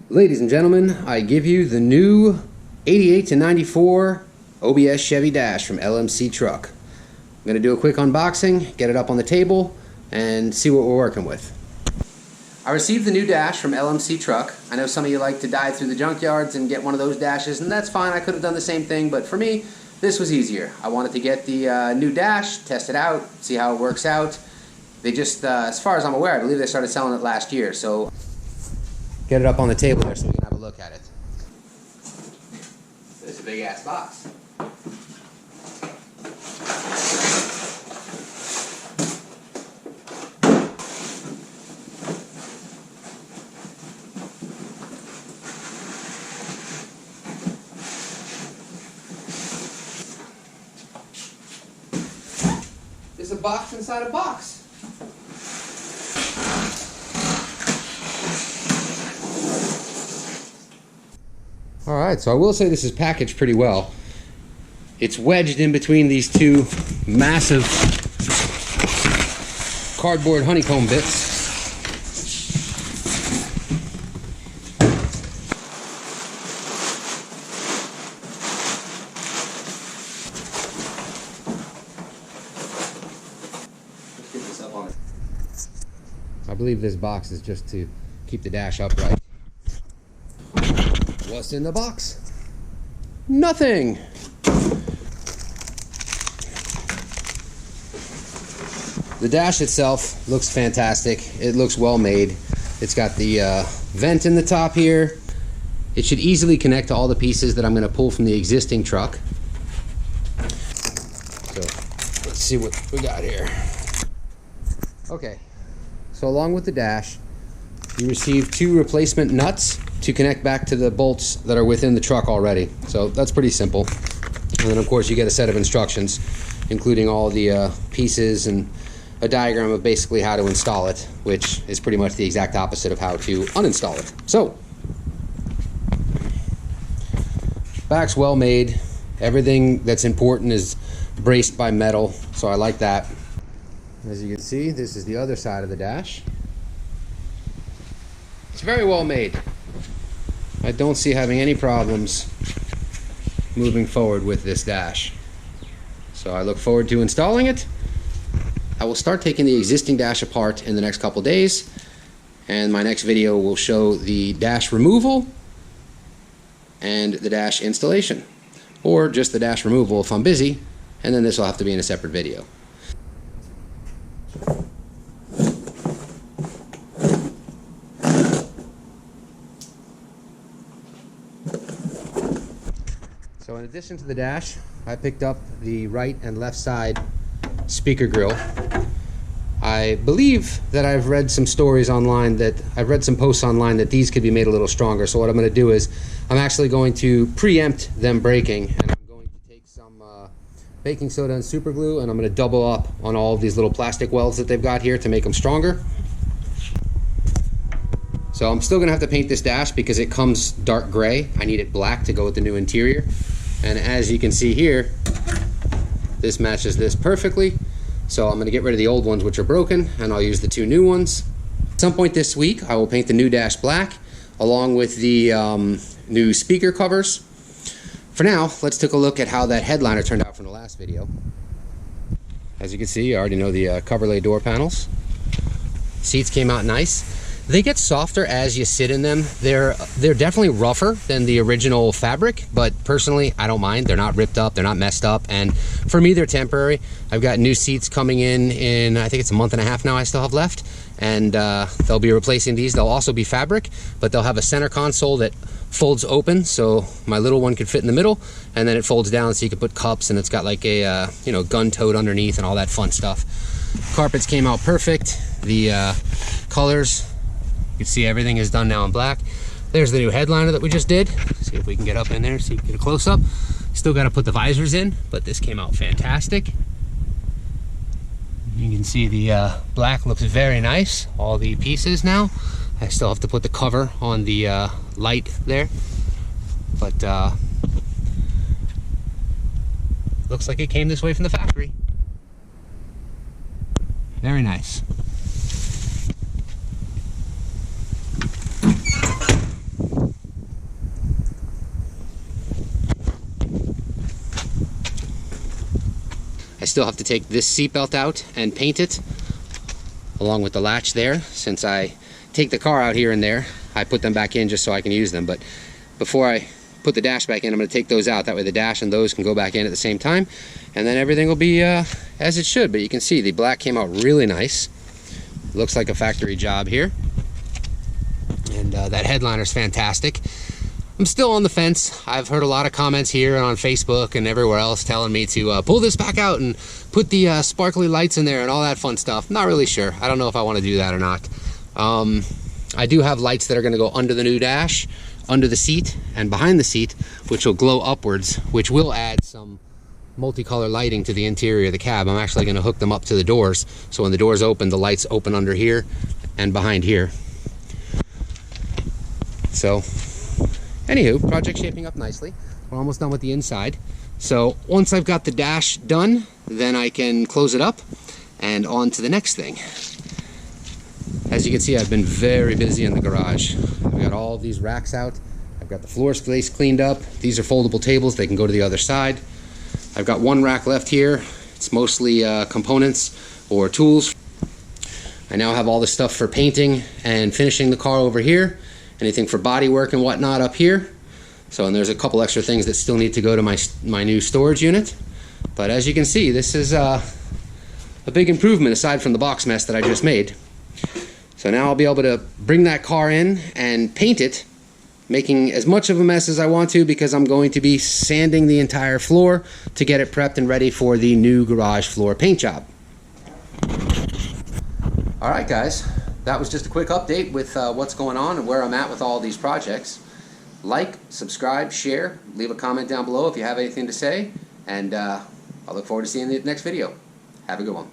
Ladies and gentlemen, I give you the new 88 to 94 OBS Chevy Dash from LMC Truck. I'm going to do a quick unboxing, get it up on the table, and see what we're working with. I received the new Dash from LMC Truck. I know some of you like to dive through the junkyards and get one of those Dashes, and that's fine. I could have done the same thing, but for me, this was easier. I wanted to get the new Dash, test it out, see how it works out. They just, as far as I'm aware, I believe they started selling it last year, so get it up on the table there so we can have a look at it. It's a big ass box. There's a box inside a box. Alright, so I will say this is packaged pretty well. It's wedged in between these two massive cardboard honeycomb bits. Let's get this up on it. I believe this box is just to keep the Dash upright. What's in the box? Nothing! The Dash itself looks fantastic. It looks well made. It's got the vent in the top here. It should easily connect to all the pieces that I'm going to pull from the existing truck. So let's see what we got here. Okay, so along with the Dash, you receive 2 replacement nuts to connect back to the bolts that are within the truck already. So that's pretty simple. And then of course you get a set of instructions, including all the pieces and a diagram of basically how to install it, which is pretty much the exact opposite of how to uninstall it. So, back's well made. Everything that's important is braced by metal, so I like that. As you can see, this is the other side of the Dash. It's very well made. I don't see having any problems moving forward with this Dash. So I look forward to installing it. I will start taking the existing Dash apart in the next couple days, and my next video will show the Dash removal and the Dash installation, or just the Dash removal if I'm busy, and then this will have to be in a separate video. So in addition to the Dash, I picked up the right and left side speaker grill. I believe that I've read some stories online I've read some posts online that these could be made a little stronger. So what I'm going to do is I'm actually going to preempt them breaking, and I'm going to take some baking soda and super glue, and I'm going to double up on all of these little plastic welds that they've got here to make them stronger. So I'm still going to have to paint this Dash because it comes dark gray. I need it black to go with the new interior. And as you can see here, this matches this perfectly. So I'm going to get rid of the old ones which are broken, and I'll use the 2 new ones. At some point this week, I will paint the new Dash black along with the new speaker covers. For now, let's take a look at how that headliner turned out from the last video. As you can see, you already know the cover-lay door panels. Seats came out nice. They get softer as you sit in them. They're definitely rougher than the original fabric, but personally, I don't mind. They're not ripped up, they're not messed up, and for me, they're temporary. I've got new seats coming in I think it's a month and a half now I still have left, and they'll be replacing these. They'll also be fabric, but they'll have a center console that folds open, so my little one could fit in the middle, and then it folds down so you can put cups, and it's got like a gun tote underneath and all that fun stuff. Carpets came out perfect. The colors, you can see everything is done now in black. There's the new headliner that we just did. See if we can get up in there so you can get a close-up. Still got to put the visors in, but this came out fantastic. You can see the black looks very nice. All the pieces now. I still have to put the cover on the light there, but looks like it came this way from the factory. Very nice. still have to take this seatbelt out and paint it, along with the latch there. Since I take the car out here and there, I put them back in just so I can use them. But before I put the dash back in, I'm going to take those out. That way the dash and those can go back in at the same time, and then everything will be as it should. But you can see the black came out really nice. Looks like a factory job here. And that headliner is fantastic. I'm still on the fence. I've heard a lot of comments here and on Facebook and everywhere else telling me to pull this back out and put the sparkly lights in there and all that fun stuff. Not really sure. I don't know if I want to do that or not. I do have lights that are going to go under the new dash, under the seat, and behind the seat, which will glow upwards, which will add some multicolor lighting to the interior of the cab. I'm actually going to hook them up to the doors, so when the doors open, the lights open under here and behind here. So anywho, project shaping up nicely. We're almost done with the inside. So once I've got the dash done, then I can close it up and on to the next thing. As you can see, I've been very busy in the garage. I've got all of these racks out. I've got the floor space cleaned up. These are foldable tables. They can go to the other side. I've got one rack left here. It's mostly components or tools. I now have all the stuff for painting and finishing the car over here. Anything for body work and whatnot up here. So, and there's a couple extra things that still need to go to my new storage unit. But as you can see, this is a big improvement aside from the box mess that I just made. So now I'll be able to bring that car in and paint it, making as much of a mess as I want to, because I'm going to be sanding the entire floor to get it prepped and ready for the new garage floor paint job. Alright guys, that was just a quick update with what's going on and where I'm at with all these projects. Like, subscribe, share, leave a comment down below if you have anything to say, and I look forward to seeing you in the next video. Have a good one.